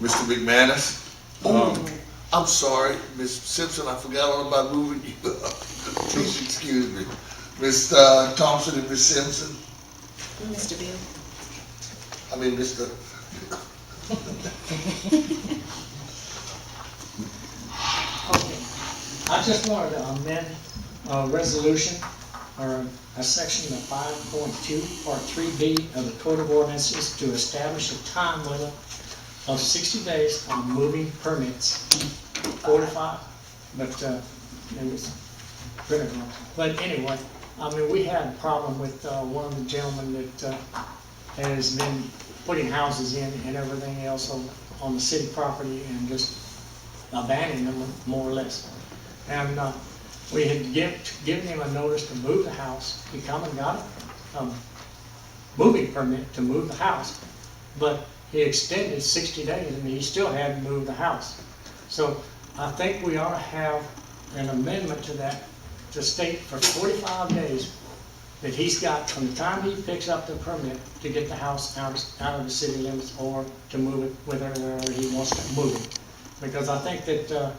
Mr. McManus. I'm sorry, Ms. Simpson, I forgot all about moving you up. Please excuse me. Ms. Thompson and Ms. Simpson. Mr. Bill. I mean, Mr. Okay, I just wanted to amend a resolution or a section of 5.2 or 3B of the Code of Ordinances to establish a time limit of 60 days on moving permits. 45, but it was printed wrong. But anyway, I mean, we had a problem with one of the gentlemen that has been putting houses in and everything else on the city property and just abandoning them more or less. And we had given him a notice to move the house. He come and got a moving permit to move the house, but he extended 60 days and he still hadn't moved the house. So I think we ought to have an amendment to that to state for 45 days that he's got from the time he picks up the permit to get the house out of the city limits or to move it wherever he wants to move it. Because I think that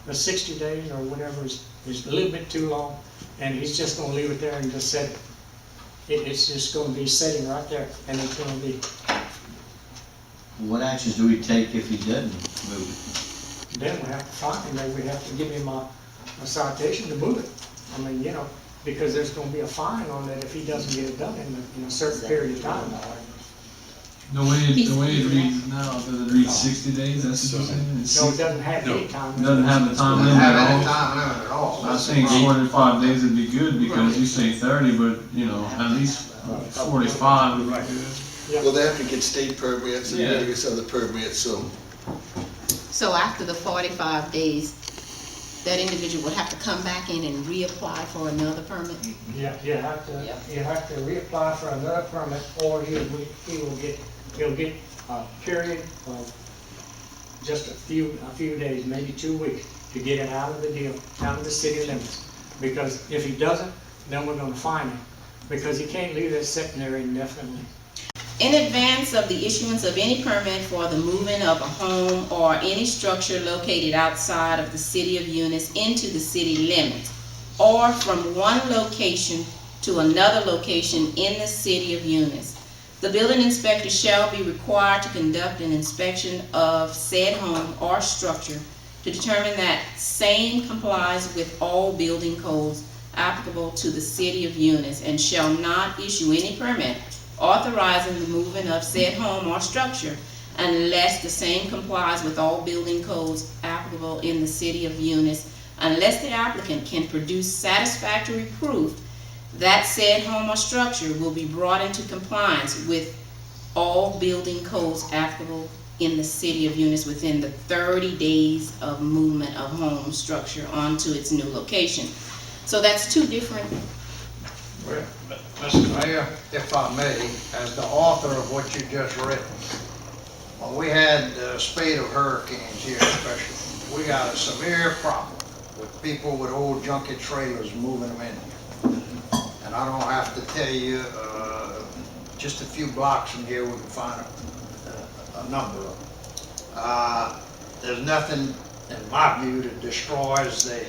the 60 days or whatever is a little bit too long, and he's just going to leave it there and just set it. It's just going to be sitting right there, and it's going to be. What actions do we take if he doesn't move it? Then we have to fine him, then we have to give him a citation to move it. I mean, you know, because there's going to be a fine on that if he doesn't get it done in a certain period of time. The way it reads now, does it read 60 days? That's what you're saying? It's No, it doesn't have any time. It doesn't have the time limit Have at any all. time limit at all. I think 45 days would be good because you say 30, but you know, at least 45 would be good. Well, they have to get state permits and Yeah. various other permits, so. So after the 45 days, that individual would have to come back in and reapply for another permit? Yeah, you have to reapply for another permit, or he'll get a period of just a few days, maybe 2 weeks, to get it out of the deal, out of the city limits. Because if he doesn't, then we're gonna fine him, because he can't leave it sitting there indefinitely. In advance of the issuance of any permit for the moving of a home or any structure located outside of the city of Eunice into the city limits, or from one location to another location in the city of Eunice, the building inspector shall be required to conduct an inspection of said home or structure to determine that same complies with all building codes applicable to the city of Eunice, and shall not issue any permit authorizing the moving of said home or structure unless the same complies with all building codes applicable in the city of Eunice, unless the applicant can produce satisfactory proof that said home or structure will be brought into compliance with all building codes applicable in the city of Eunice within the 30 days of movement of home structure onto its new location. So that's two different. Well, Mr. Mayor, if I may, as the author of what you just read, when we had a spate of hurricanes here especially, we got a severe problem with people with old junky trailers moving them in here. And I don't have to tell you, just a few blocks from here we can find a number of them. There's nothing, in my view, that destroys the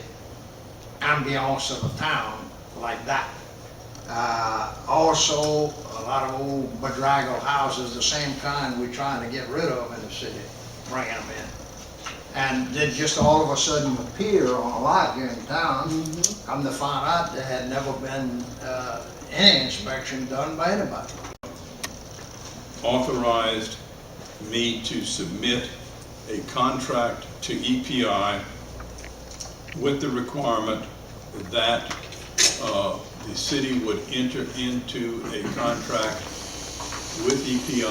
ambiance of a town like that. Also, a lot of old bedraggled houses, the same kind we're trying to get rid of in the city, bringing them in. And then just all of a sudden appear on a lot here in town. Come to find out there had never been any inspection done by anybody. Authorized me to submit a contract to EPI with the requirement that the city would enter into a contract with EPI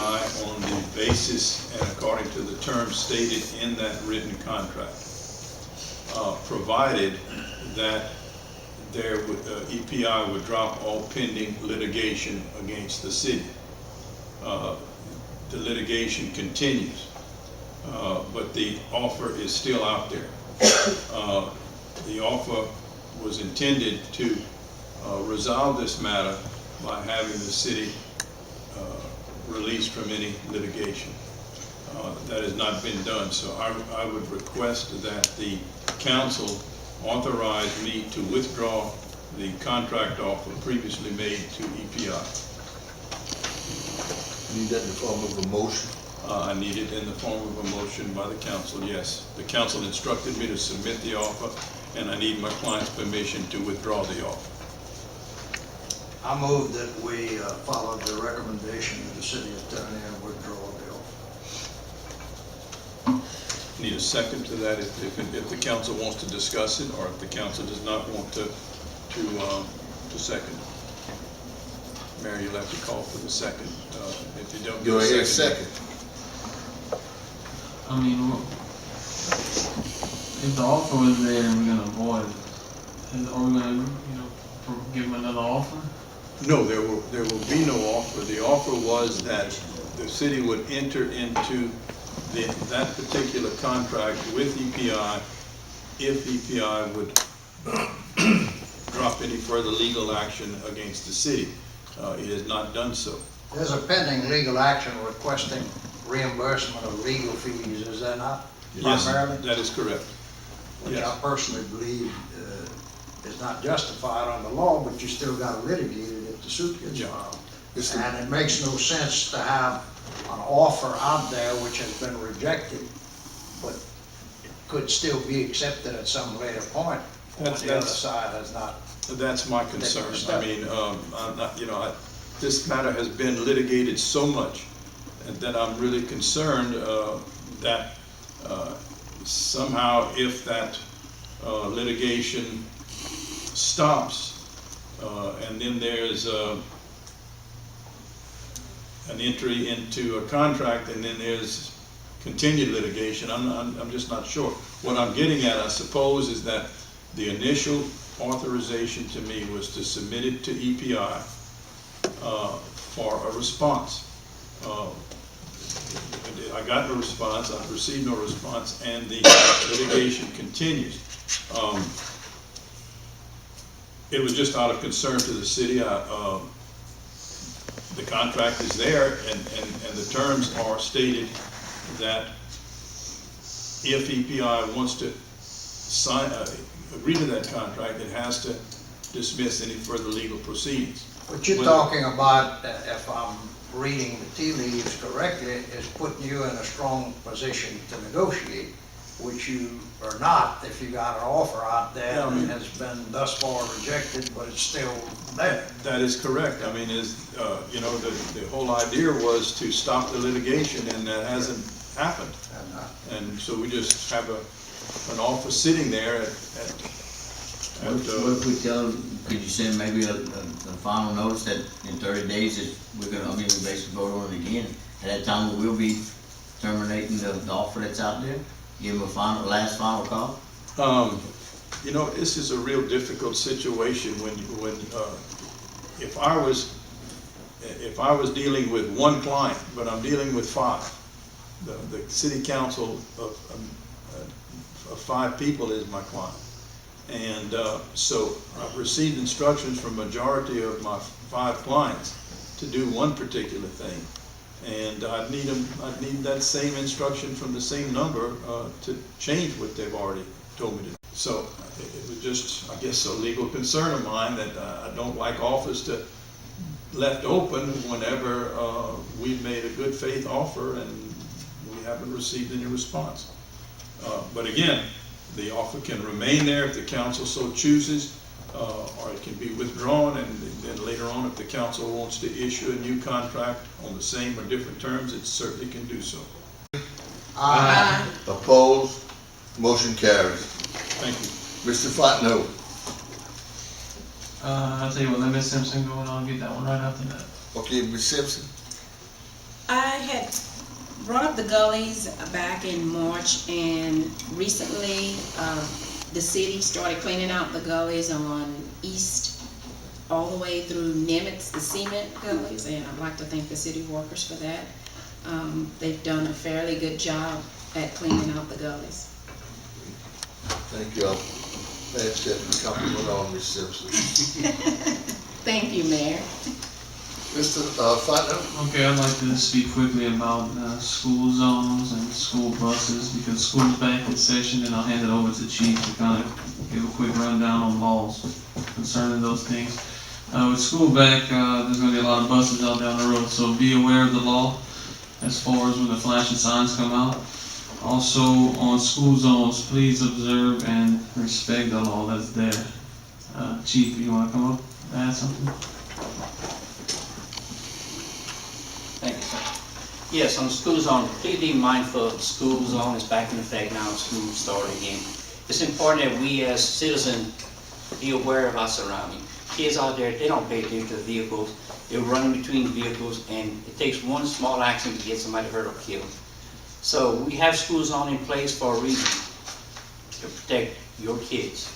on the basis and according to the terms stated in that written contract, provided that EPI would drop all pending litigation against the city. The litigation continues, but the offer is still out there. The offer was intended to resolve this matter by having the city released from any litigation. That has not been done, so I would request that the council authorize me to withdraw the contract offer previously made to EPI. Need that in the form of a motion? I need it in the form of a motion by the council, yes. The council instructed me to submit the offer, and I need my client's permission to withdraw the offer. I move that we follow the recommendation of the city attorney and withdraw the offer. Need a second to that if the council wants to discuss it, or if the council does not want to second. Mayor, you'll have to call for the second. If you don't get Do I hear a a second. second? I mean, if the offer was there and we're gonna avoid it, are we gonna, give them another offer? No, there will be no offer. The offer was that the city would enter into that particular contract with EPI if EPI would drop any further legal action against the city. It has not done so. There's a pending legal action requesting reimbursement of legal fees, is that not? Yes, Primarily? that is correct. Which Yes. I personally believe is not justified under law, but you still gotta litigate it if the suit gets Yeah. filed. It's the- And it makes no sense to have an offer out there which has been rejected, but it could still be accepted at some later point when the other side has not. That's my concern. Take a I mean, I'm not, this matter has been litigated so much that I'm really concerned that somehow if that litigation stops and then there's an entry into a contract and then there's continued litigation, I'm just not sure. What I'm getting at, I suppose, is that the initial authorization to me was to submit it to EPI for a response. I got no response, I've received no response, and the litigation continues. It was just out of concern to the city. The contract is there, and the terms are stated that if EPI wants to sign, agree to that contract, it has to dismiss any further legal proceedings. What you're talking about, if I'm reading the tea leaves correctly, is putting you in a strong position to negotiate, which you are not if you got an offer out there Yeah, I mean- that has been thus far rejected, but it's still there. That is correct. I mean, the whole idea was to stop the litigation, and that hasn't happened. And so we just have an offer sitting there What if we tell, could you send maybe a final notice that in 30 days that we basically vote on it again? At that time, we will be terminating the offer that's out there? Give them a last final call? This is a real difficult situation when if I was dealing with one client, but I'm dealing with five. The city council of 5 people is my client. And so I've received instructions from majority of my 5 clients to do one particular thing. And I'd need that same instruction from the same number to change what they've already told me to do. So it was just, I guess, a legal concern of mine that I don't like offers to left open whenever we've made a good faith offer and we haven't received any response. But again, the offer can remain there if the council so chooses, or it can be withdrawn, and then later on, if the council wants to issue a new contract on the same or different terms, it certainly can do so. Aye. Opposed? Motion carries. Thank you. Mr. Fontenot. I'll tell you what, let Ms. Simpson go and I'll get that one right after that. Okay, Ms. Simpson. I had brought up the gullies back in March, and recently the city started cleaning out the gullies on East all the way through Nimitz, the cement gullies, and I'd like to thank the city workers for that. They've done a fairly good job at cleaning out the gullies. Thank you. Pass that compliment on, Ms. Simpson. Thank you, Mayor. Mr. Fontenot? Okay, I'd like to speak quickly about school zones and school buses, because school's back in session, and I'll hand it over to Chief to kind of give a quick rundown on laws concerning those things. With school back, there's gonna be a lot of buses out down the road, so be aware of the law as far as when the flashing signs come out. Also, on school zones, please observe and respect the law that's there. Chief, you wanna come up and add something? Thank you, sir. Yes, on the school zone, please be mindful of the school zone is back in effect now, school started again. It's important that we as citizens be aware of our surroundings. Kids out there, they don't pay attention to the vehicles, they're running between the vehicles, and it takes one small accident to get somebody hurt or killed. So we have school zone in place for a reason, to protect your kids.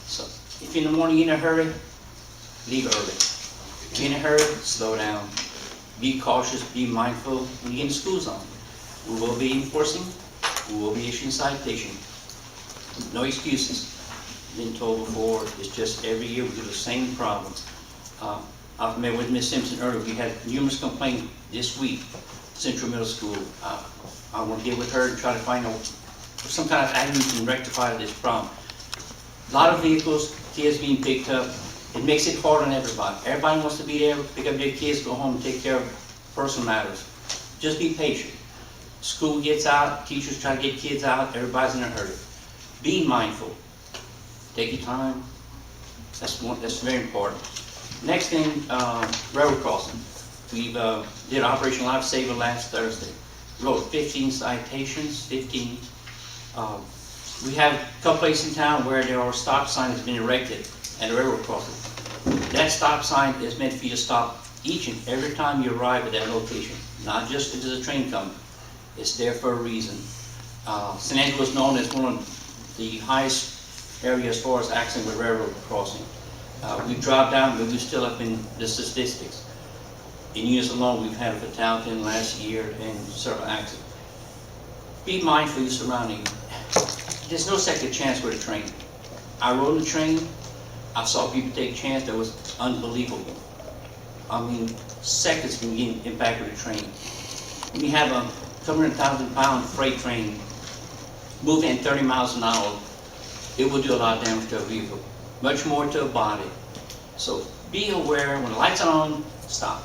So if in the morning you're in a hurry, leave early. If you're in a hurry, slow down. Be cautious, be mindful when you get in the school zone. We will be enforcing, we will be issuing citation. No excuses. Been told before, it's just every year we do the same problems. I've met with Ms. Simpson earlier, we had numerous complaints this week, Central Middle School. I want to get with her and try to find out some kind of avenue to rectify this problem. A lot of vehicles, kids being picked up, it makes it hard on everybody. Everybody wants to be there, pick up their kids, go home and take care of personal matters. Just be patient. School gets out, teachers try to get kids out, everybody's in a hurry. Be mindful. Take your time. That's very important. Next thing, railroad crossing. We did Operation Lifesaver last Thursday. Wrote 15 citations, 15. We have a couple places in town where there are stop signs that's been erected at a railroad crossing. That stop sign is meant for you to stop each and every time you arrive at that location, not just if there's a train coming. It's there for a reason. San Angelo is known as one of the highest areas as far as accident with railroad crossing. We've dropped down, but we're still up in the statistics. In Eunice alone, we've had a fatality in the last year and several accidents. Be mindful of your surroundings. There's no second chance with a train. I rode a train. I saw people take a chance that was unbelievable. I mean, seconds from getting impacted with a train. When you have a 200,000-pound freight train moving at 30 miles an hour, it will do a lot of damage to a vehicle, much more to a body. So be aware, when the lights are on, stop.